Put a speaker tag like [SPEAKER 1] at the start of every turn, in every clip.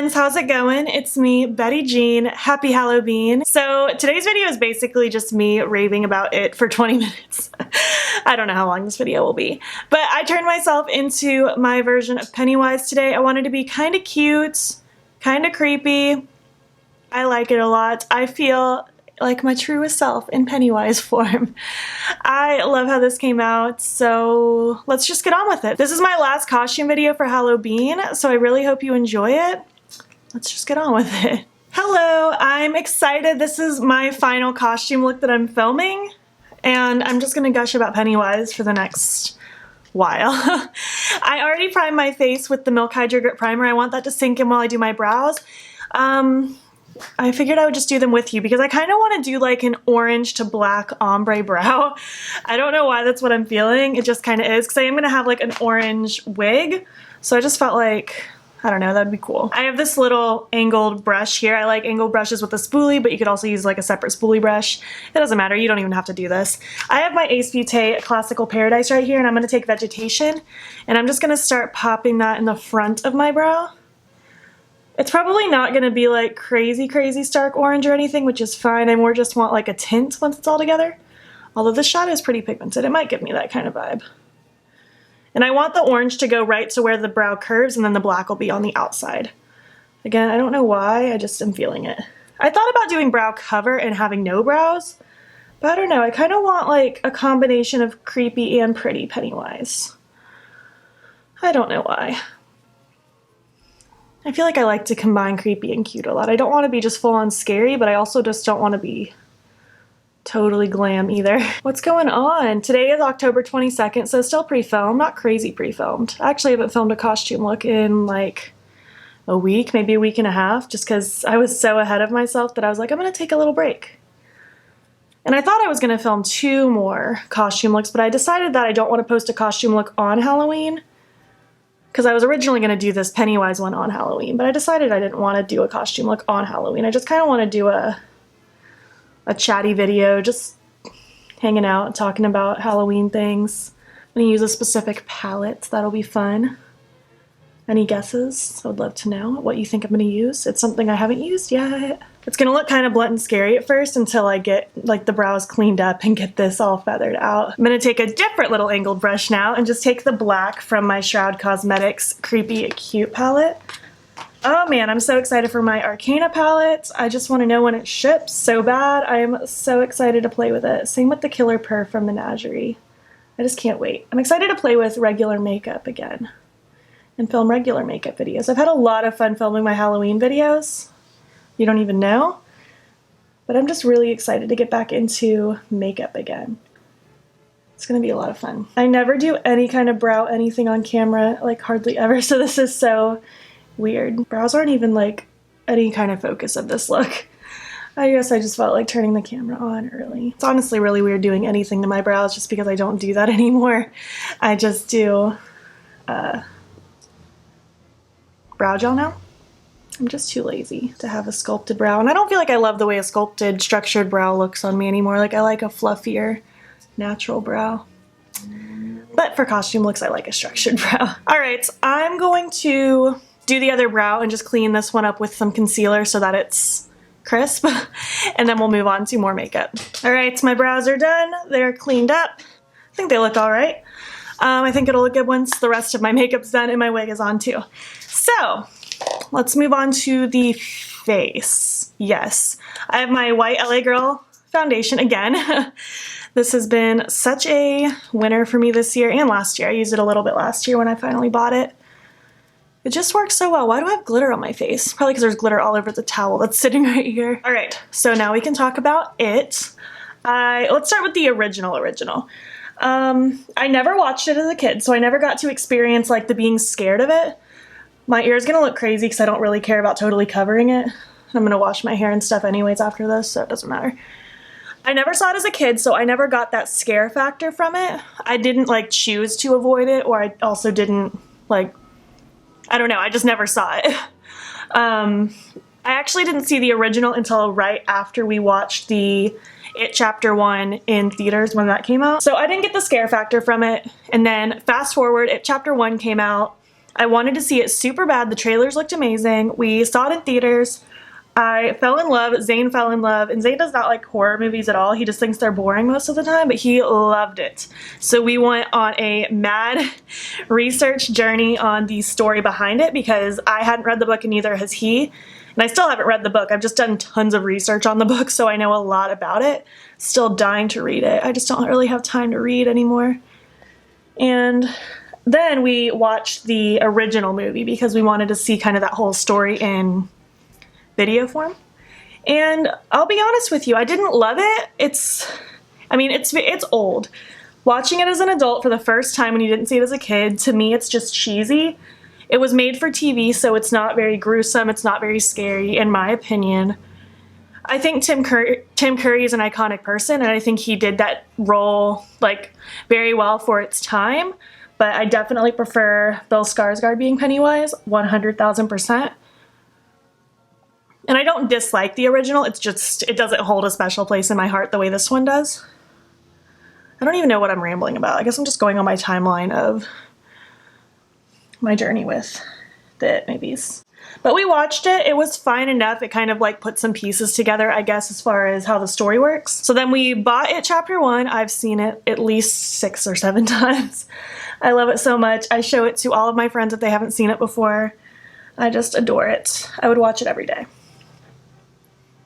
[SPEAKER 1] friends, how's it going? It's me, Betty Jean. Happy Hallobean. So today's video is basically just me raving about it for 20 minutes. I don't know how long this video will be, but I turned myself into my version of Pennywise today. I wanted to be kind of cute, kind of creepy. I like it a lot. I feel like my truest self in Pennywise form. I love how this came out, so let's just get on with it. This is my last costume video for Hallobean, so I really hope you enjoy it. Let's just get on with it. Hello, I'm excited. This is my final costume look that I'm filming, and I'm just gonna gush about Pennywise for the next while. I already primed my face with the Milk Hydro Grip Primer. I want that to sink in while I do my brows. I figured I would just do them with you because I kind of want to do like an orange to black ombre brow. I don't know why that's what I'm feeling. It just kind of is because I am going to have like an orange wig. So I just felt like, I don't know, that'd be cool. I have this little angled brush here. I like angled brushes with a spoolie, but you could also use like a separate spoolie brush. It doesn't matter. You don't even have to do this. I have my Ace Beauté Classical Paradise right here, and I'm going to take Vegetation, and I'm just going to start popping that in the front of my brow. It's probably not going to be like crazy stark orange or anything, which is fine. I more just want like a tint once it's all together. Although this shadow is pretty pigmented. It might give me that kind of vibe. And I want the orange to go right to where the brow curves, and then the black will be on the outside. Again, I don't know why, I just am feeling it. I thought about doing brow cover and having no brows, but I don't know. I kind of want like a combination of creepy and pretty Pennywise. I don't know why. I feel like I like to combine creepy and cute a lot. I don't want to be just full on scary, but I also just don't want to be totally glam either. What's going on? Today is October 22nd, so still pre-filmed, not crazy pre-filmed. I actually haven't filmed a costume look in like a week, maybe a week and a half, just because I was so ahead of myself that I was like, I'm going to take a little break. And I thought I was going to film 2 more costume looks, but I decided that I don't want to post a costume look on Halloween, because I was originally going to do this Pennywise one on Halloween, but I decided I didn't want to do a costume look on Halloween. I just kind of want to do a chatty video, just hanging out, talking about Halloween things. I'm going to use a specific palette. That'll be fun. Any guesses? I would love to know what you think I'm going to use. It's something I haven't used yet. It's going to look kind of blunt and scary at first until I get like the brows cleaned up and get this all feathered out. I'm going to take a different little angled brush now and just take the black from my Shroud Cosmetics Creepy Cute palette. Oh man, I'm so excited for my Arcana palette. I just want to know when it ships so bad. I am so excited to play with it. Same with the Killer Purr from Menagerie. I just can't wait. I'm excited to play with regular makeup again and film regular makeup videos. I've had a lot of fun filming my Halloween videos. You don't even know. But I'm just really excited to get back into makeup again. It's gonna be a lot of fun. I never do any kind of brow anything on camera, like hardly ever, so this is so weird. Brows aren't even like any kind of focus of this look. I guess I just felt like turning the camera on early. It's honestly really weird doing anything to my brows just because I don't do that anymore. I just do brow gel now. I'm just too lazy to have a sculpted brow, and I don't feel like I love the way a sculpted, structured brow looks on me anymore. Like I like a fluffier, natural brow. But for costume looks, I like a structured brow. All right, I'm going to do the other brow and just clean this one up with some concealer so that it's crisp, and then we'll move on to more makeup. All right, my brows are done. They're cleaned up. I think they look all right. I think it'll look good once the rest of my makeup's done and my wig is on too. So let's move on to the face. Yes, I have my white LA Girl foundation again. This has been such a winner for me this year and last year. I used it a little bit last year when I finally bought it. It just works so well. Why do I have glitter on my face? Probably because there's glitter all over the towel that's sitting right here. All right, so now we can talk about it. Let's start with the original. I never watched it as a kid, so I never got to experience like the being scared of it. My ear is gonna look crazy because I don't really care about totally covering it. I'm gonna wash my hair and stuff anyways after this, so it doesn't matter. I never saw it as a kid, so I never got that scare factor from it. I didn't like choose to avoid it, or I also didn't like, I don't know, I just never saw it. I actually didn't see the original until right after we watched the It Chapter 1 in theaters when that came out. So I didn't get the scare factor from it. And then fast forward, It Chapter 1 came out. I wanted to see it super bad. The trailers looked amazing. We saw it in theaters. I fell in love. Zane fell in love. And Zane does not like horror movies at all. He just thinks they're boring most of the time, but he loved it. So we went on a mad research journey on the story behind it because I hadn't read the book and neither has he. And I still haven't read the book. I've just done tons of research on the book, so I know a lot about it. Still dying to read it. I just don't really have time to read anymore. And then we watched the original movie because we wanted to see kind of that whole story in video form. And I'll be honest with you, I didn't love it. It's old. Watching it as an adult for the first time when you didn't see it as a kid, to me it's just cheesy. It was made for TV, so it's not very gruesome, it's not very scary, in my opinion. I think Tim Curry is an iconic person, and I think he did that role like very well for its time, but I definitely prefer Bill Skarsgård being Pennywise, 100,000%. And I don't dislike the original, it's just, it doesn't hold a special place in my heart the way this one does. I don't even know what I'm rambling about. I guess I'm just going on my timeline of my journey with the It movies. But we watched it, it was fine enough. It kind of like put some pieces together, I guess, as far as how the story works. So then we bought It Chapter 1. I've seen it at least 6 or 7 times. I love it so much. I show it to all of my friends if they haven't seen it before. I just adore it. I would watch it every day.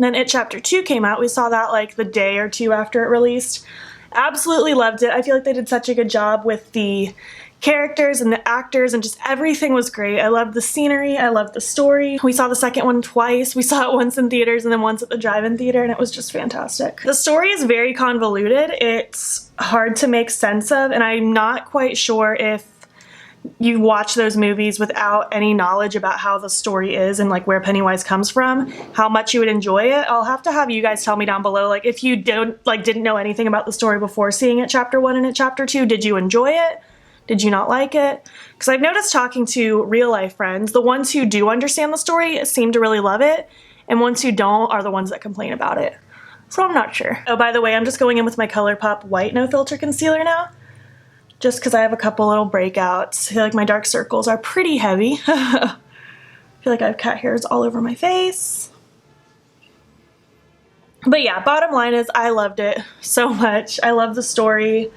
[SPEAKER 1] Then It Chapter 2 came out. We saw that like the day or two after it released. Absolutely loved it. I feel like they did such a good job with the characters and the actors and just everything was great. I loved the scenery. I loved the story. We saw the second one twice. We saw it once in theaters and then once at the drive-in theater, and it was just fantastic. The story is very convoluted. It's hard to make sense of, and I'm not quite sure if you watch those movies without any knowledge about how the story is and like where Pennywise comes from, how much you would enjoy it. I'll have to have you guys tell me down below, like if you didn't know anything about the story before seeing It Chapter 1 and It Chapter 2, did you enjoy it? Did you not like it? Because I've noticed talking to real life friends, the ones who do understand the story seem to really love it, and ones who don't are the ones that complain about it. So I'm not sure. Oh, by the way, I'm just going in with my ColourPop White No Filter Concealer now, just because I have a couple little breakouts. I feel like my dark circles are pretty heavy. I feel like I have cat hairs all over my face. But yeah, bottom line is I loved it so much. I love the story.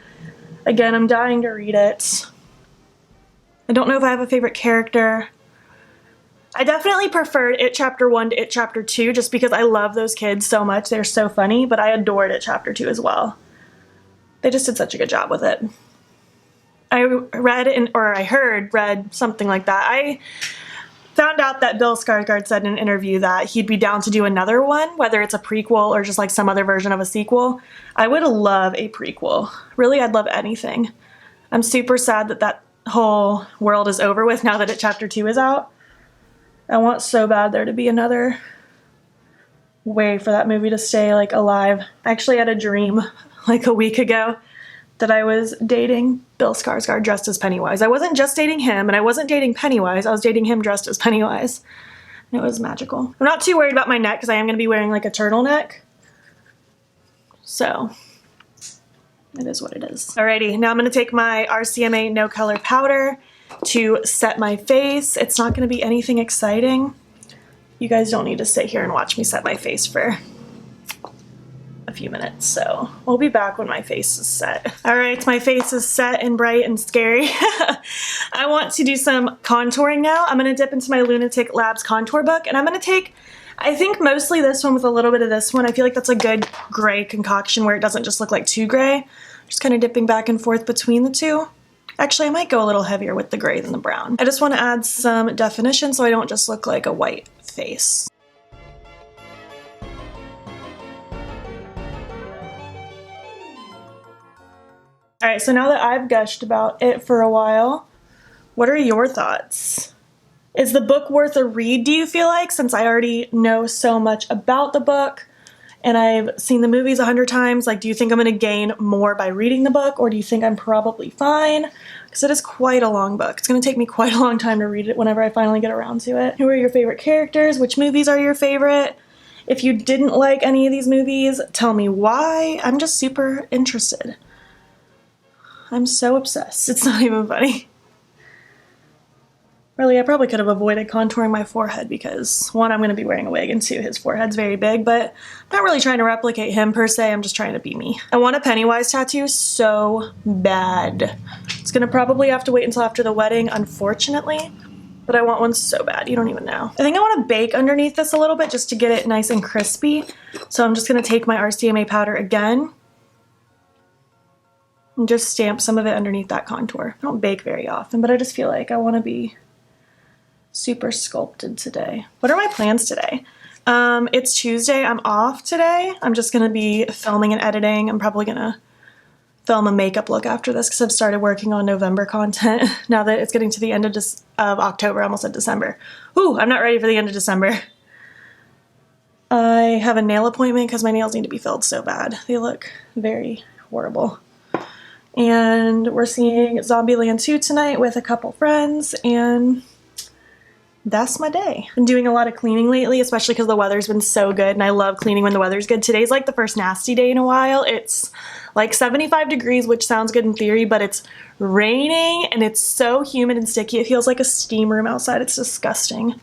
[SPEAKER 1] Again, I'm dying to read it. I don't know if I have a favorite character. I definitely preferred It Chapter 1 to It Chapter 2 just because I love those kids so much. They're so funny, but I adored It Chapter 2 as well. They just did such a good job with it. I read something like that. I found out that Bill Skarsgård said in an interview that he'd be down to do another one, whether it's a prequel or just like some other version of a sequel. I would love a prequel. Really, I'd love anything. I'm super sad that that whole world is over with now that It Chapter 2 is out. I want so bad there to be another way for that movie to stay like alive. I actually had a dream like a week ago that I was dating Bill Skarsgård dressed as Pennywise. I wasn't just dating him, and I wasn't dating Pennywise. I was dating him dressed as Pennywise. And it was magical. I'm not too worried about my neck because I am going to be wearing like a turtleneck. So, it is what it is. Alrighty, now I'm going to take my RCMA No Color Powder to set my face. It's not going to be anything exciting. You guys don't need to sit here and watch me set my face for a few minutes, so we'll be back when my face is set. All right, my face is set and bright and scary. I want to do some contouring now. I'm gonna dip into my Lunatick Labs contour book, and I'm gonna take, I think mostly this one with a little bit of this one. I feel like that's a good gray concoction where it doesn't just look like too gray. Just kind of dipping back and forth between the two. Actually, I might go a little heavier with the gray than the brown. I just want to add some definition so I don't just look like a white face. Alright, so now that I've gushed about it for a while, what are your thoughts? Is the book worth a read, do you feel like, since I already know so much about the book and I've seen the movies 100 times? Like, do you think I'm going to gain more by reading the book, or do you think I'm probably fine? Because it is quite a long book. It's going to take me quite a long time to read it whenever I finally get around to it. Who are your favorite characters? Which movies are your favorite? If you didn't like any of these movies, tell me why. I'm just super interested. I'm so obsessed. It's not even funny. Really, I probably could have avoided contouring my forehead because, one, I'm going to be wearing a wig, and two, his forehead's very big, but I'm not really trying to replicate him per se, I'm just trying to be me. I want a Pennywise tattoo so bad. It's going to probably have to wait until after the wedding, unfortunately, but I want one so bad, you don't even know. I think I want to bake underneath this a little bit just to get it nice and crispy, so I'm just going to take my RCMA powder again and just stamp some of it underneath that contour. I don't bake very often, but I just feel like I want to be super sculpted today. What are my plans today? It's Tuesday, I'm off today. I'm just gonna be filming and editing. I'm probably gonna film a makeup look after this because I've started working on November content now that it's getting to the end of October, almost at December. Ooh, I'm not ready for the end of December. I have a nail appointment because my nails need to be filled so bad. They look very horrible. And we're seeing Zombieland 2 tonight with a couple friends, and that's my day. I'm doing a lot of cleaning lately, especially because the weather's been so good, and I love cleaning when the weather's good. Today's like the first nasty day in a while. It's like 75 degrees, which sounds good in theory, but it's raining and it's so humid and sticky. It feels like a steam room outside. It's disgusting.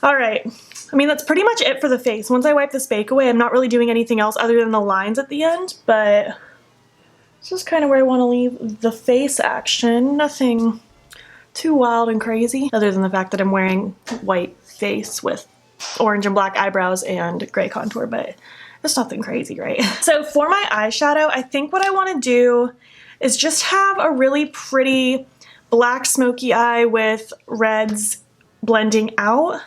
[SPEAKER 1] All right. I mean, that's pretty much it for the face. Once I wipe this bake away, I'm not really doing anything else other than the lines at the end, but it's just kind of where I want to leave the face action. Nothing too wild and crazy, other than the fact that I'm wearing white face with orange and black eyebrows and gray contour, but it's nothing crazy, right? So for my eyeshadow, I think what I want to do is just have a really pretty black smoky eye with reds blending out,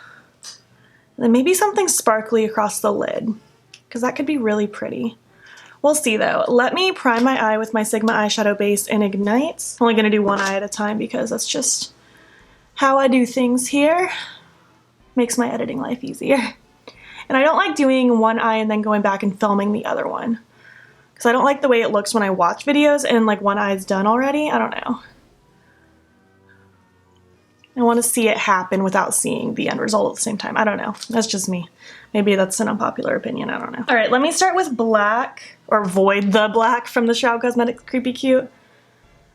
[SPEAKER 1] and then maybe something sparkly across the lid, because that could be really pretty. We'll see though. Let me prime my eye with my Sigma eyeshadow base in Ignite. I'm only gonna do one eye at a time because that's just how I do things here. Makes my editing life easier. And I don't like doing one eye and then going back and filming the other one, because I don't like the way it looks when I watch videos and like one eye is done already. I don't know. I want to see it happen without seeing the end result at the same time. I don't know. That's just me. Maybe that's an unpopular opinion. I don't know. All right, let me start with black, or void the black from the Shroud Cosmetics Creepy Cute.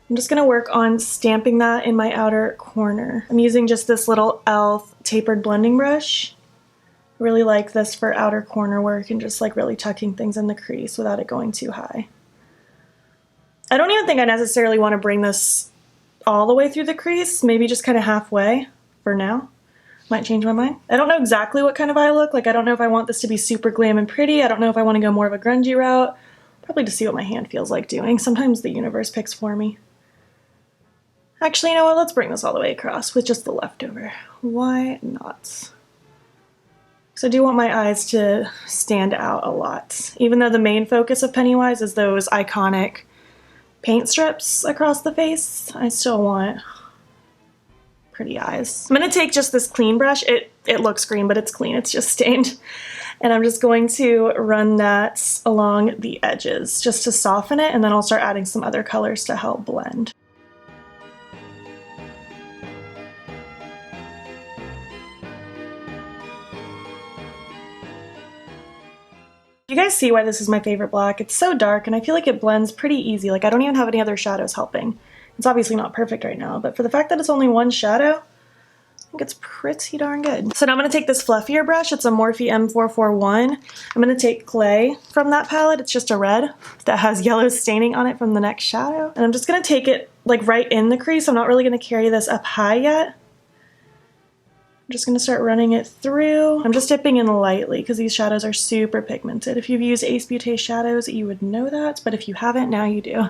[SPEAKER 1] I'm just gonna work on stamping that in my outer corner. I'm using just this little e.l.f. tapered blending brush. I really like this for outer corner work and just like really tucking things in the crease without it going too high. I don't even think I necessarily want to bring this all the way through the crease, maybe just kind of halfway for now. Might change my mind. I don't know exactly what kind of eye look. Like, I don't know if I want this to be super glam and pretty. I don't know if I want to go more of a grungy route. Probably to see what my hand feels like doing. Sometimes the universe picks for me. Actually, you know what? Let's bring this all the way across with just the leftover. Why not? So I do want my eyes to stand out a lot. Even though the main focus of Pennywise is those iconic paint strips across the face, I still want pretty eyes. I'm gonna take just this clean brush. It looks green, but it's clean, it's just stained. And I'm just going to run that along the edges just to soften it, and then I'll start adding some other colors to help blend. You guys see why this is my favorite black? It's so dark and I feel like it blends pretty easy. Like, I don't even have any other shadows helping. It's obviously not perfect right now, but for the fact that it's only one shadow, I think it's pretty darn good. So now I'm going to take this fluffier brush. It's a Morphe M441. I'm going to take Clay from that palette. It's just a red that has yellow staining on it from the next shadow. And I'm just going to take it like right in the crease. I'm not really going to carry this up high yet. I'm just going to start running it through. I'm just dipping in lightly because these shadows are super pigmented. If you've used Ace Beauté shadows, you would know that, but if you haven't, now you do.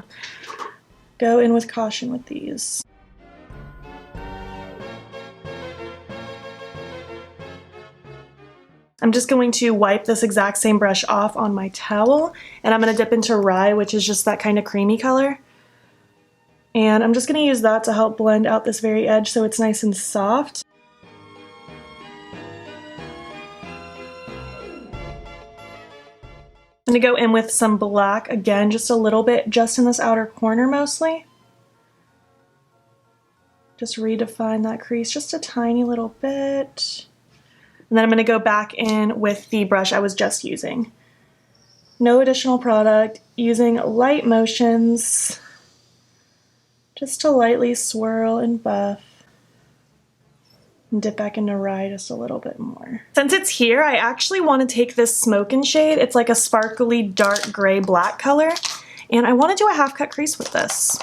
[SPEAKER 1] Go in with caution with these. I'm just going to wipe this exact same brush off on my towel, and I'm going to dip into Rye, which is just that kind of creamy color. And I'm just going to use that to help blend out this very edge so it's nice and soft. I'm going to go in with some black, again, just a little bit, just in this outer corner mostly. Just redefine that crease just a tiny little bit. And then I'm going to go back in with the brush I was just using. No additional product, using light motions just to lightly swirl and buff. and dip back into Rye just a little bit more. Since it's here, I actually want to take this Smokin' shade. It's like a sparkly dark gray black color, and I want to do a half cut crease with this,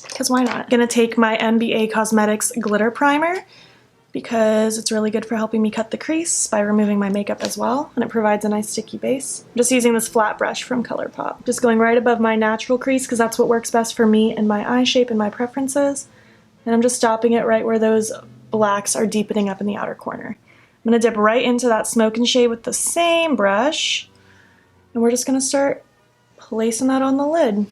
[SPEAKER 1] because why not? I'm gonna take my NBA Cosmetics glitter primer because it's really good for helping me cut the crease by removing my makeup as well, and it provides a nice sticky base. I'm just using this flat brush from ColourPop. Just going right above my natural crease because that's what works best for me and my eye shape and my preferences. And I'm just stopping it right where those blacks are deepening up in the outer corner. I'm gonna dip right into that Smokin' shade with the same brush, and we're just gonna start placing that on the lid.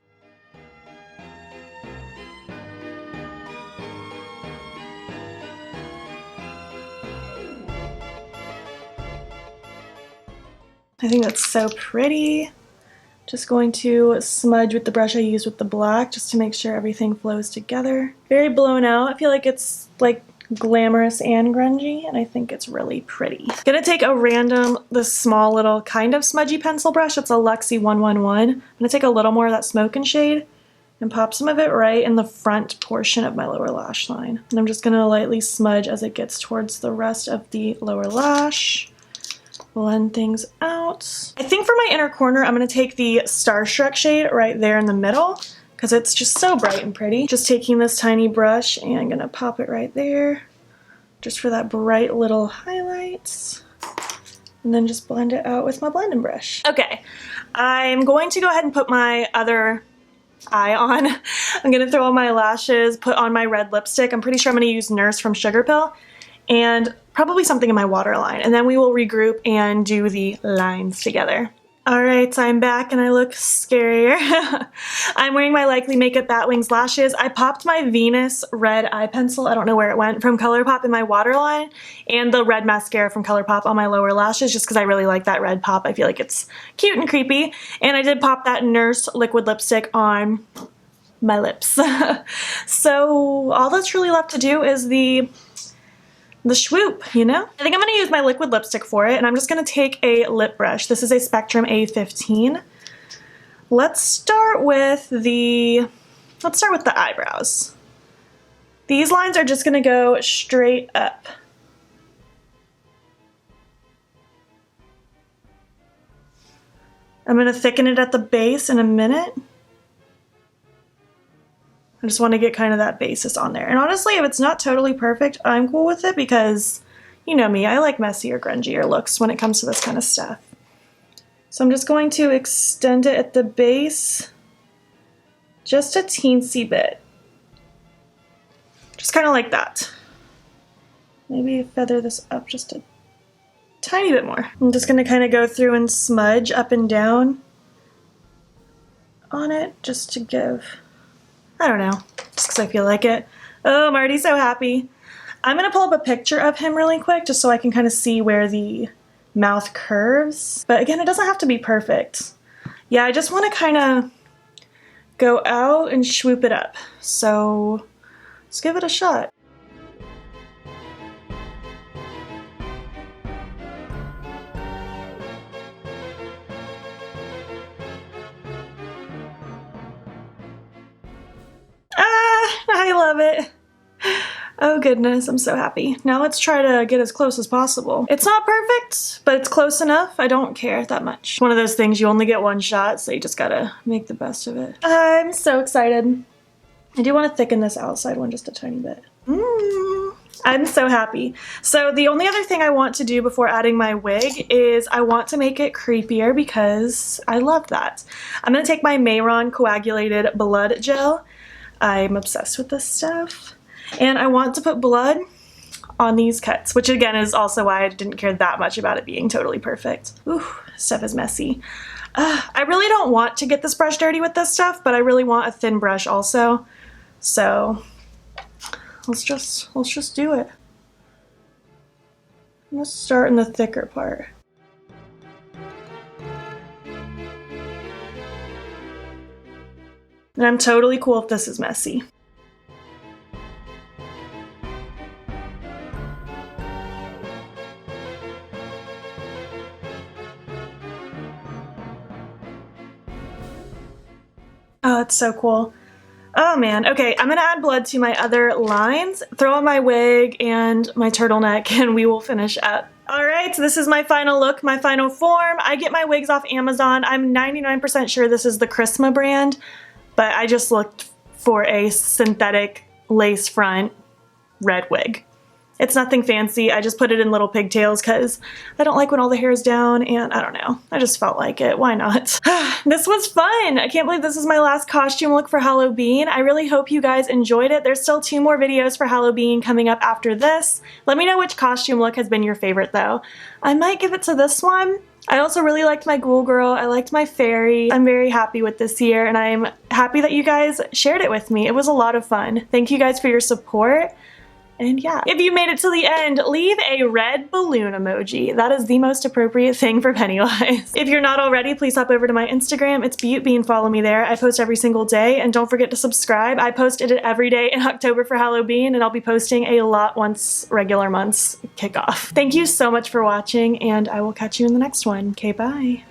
[SPEAKER 1] I think that's so pretty. Just going to smudge with the brush I used with the black just to make sure everything flows together. Very blown out. I feel like it's like glamorous and grungy, and I think it's really pretty. Gonna take a random, this small little kind of smudgy pencil brush. It's a Luxie 111. I'm gonna take a little more of that Smokin' shade and pop some of it right in the front portion of my lower lash line. And I'm just gonna lightly smudge as it gets towards the rest of the lower lash. Blend things out. I think for my inner corner, I'm gonna take the Starstruck shade right there in the middle because it's just so bright and pretty. Just taking this tiny brush and I'm gonna pop it right there just for that bright little highlights. And then just blend it out with my blending brush. Okay, I'm going to go ahead and put my other eye on. I'm gonna throw on my lashes, put on my red lipstick. I'm pretty sure I'm gonna use Nurse from Sugar Pill, and probably something in my waterline, and then we will regroup and do the lines together. Alright, so I'm back and I look scarier. I'm wearing my Likely Makeup Batwings lashes. I popped my Venus red eye pencil, I don't know where it went, from ColourPop in my waterline, and the red mascara from ColourPop on my lower lashes just because I really like that red pop. I feel like it's cute and creepy. And I did pop that Nurse liquid lipstick on my lips. So all that's really left to do is the swoop, you know? I think I'm gonna use my liquid lipstick for it, and I'm just gonna take a lip brush. This is a Spectrum A15. Let's start with the eyebrows. These lines are just gonna go straight up. I'm gonna thicken it at the base in a minute. I just want to get kind of that basis on there. And honestly, if it's not totally perfect, I'm cool with it because, you know me, I like messy or grungier looks when it comes to this kind of stuff. So I'm just going to extend it at the base just a teensy bit. Just kind of like that. Maybe feather this up just a tiny bit more. I'm just going to kind of go through and smudge up and down on it just to give, I don't know, just because I feel like it. Oh, I'm already so happy. I'm going to pull up a picture of him really quick just so I can kind of see where the mouth curves. But again, it doesn't have to be perfect. Yeah, I just want to kind of go out and swoop it up. So let's give it a shot. I love it. Oh goodness, I'm so happy. Now let's try to get as close as possible. It's not perfect, but it's close enough. I don't care that much. One of those things you only get one shot, so you just gotta make the best of it. I'm so excited. I do want to thicken this outside one just a tiny bit. I'm so happy. So the only other thing I want to do before adding my wig is I want to make it creepier because I love that. I'm gonna take my Mayron coagulated blood gel. I'm obsessed with this stuff. And I want to put blood on these cuts, which again is also why I didn't care that much about it being totally perfect. Ooh, stuff is messy. I really don't want to get this brush dirty with this stuff, but I really want a thin brush also. So let's just do it. I'm gonna start in the thicker part. And I'm totally cool if this is messy. Oh, it's so cool. Oh man, okay, I'm gonna add blood to my other lines, throw on my wig and my turtleneck, and we will finish up. Alright, so this is my final look, my final form. I get my wigs off Amazon. I'm 99% sure this is the Chrisma brand, but I just looked for a synthetic lace front red wig. It's nothing fancy. I just put it in little pigtails because I don't like when all the hair is down, and I don't know. I just felt like it. Why not? This was fun. I can't believe this is my last costume look for Hallobean. I really hope you guys enjoyed it. There's still 2 more videos for Hallobean coming up after this. Let me know which costume look has been your favorite though. I might give it to this one. I also really liked my Ghoul Girl. I liked my Fairy. I'm very happy with this year, and I'm happy that you guys shared it with me. It was a lot of fun. Thank you guys for your support. And yeah, if you made it to the end, leave a red balloon emoji. That is the most appropriate thing for Pennywise. If you're not already, please hop over to my Instagram. It's beautbean. Follow me there. I post every single day, and don't forget to subscribe. I posted it every day in October for Hallobean, and I'll be posting a lot once regular months kick off. Thank you so much for watching, and I will catch you in the next one. Okay, bye.